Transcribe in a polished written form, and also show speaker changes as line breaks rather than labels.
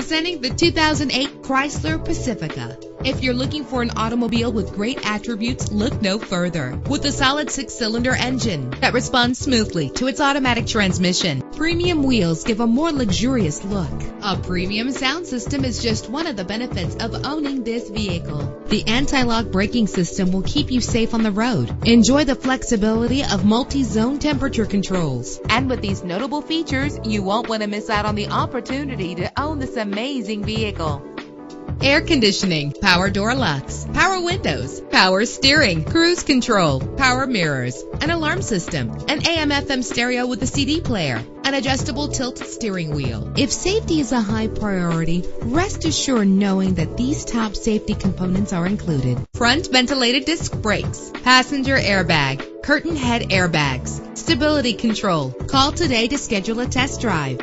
Presenting the 2008 Chrysler Pacifica. If you're looking for an automobile with great attributes, look no further. With a solid 6-cylinder engine that responds smoothly to its automatic transmission, premium wheels give a more luxurious look. A premium sound system is just one of the benefits of owning this vehicle. The anti-lock braking system will keep you safe on the road. Enjoy the flexibility of multi-zone temperature controls. And with these notable features, you won't want to miss out on the opportunity to own this amazing vehicle. Air conditioning, power door locks, power windows, power steering, cruise control, power mirrors, an alarm system, an AM/FM stereo with a CD player, an adjustable tilt steering wheel. If safety is a high priority, rest assured knowing that these top safety components are included. Front ventilated disc brakes, passenger airbag, curtain head airbags, stability control. Call today to schedule a test drive.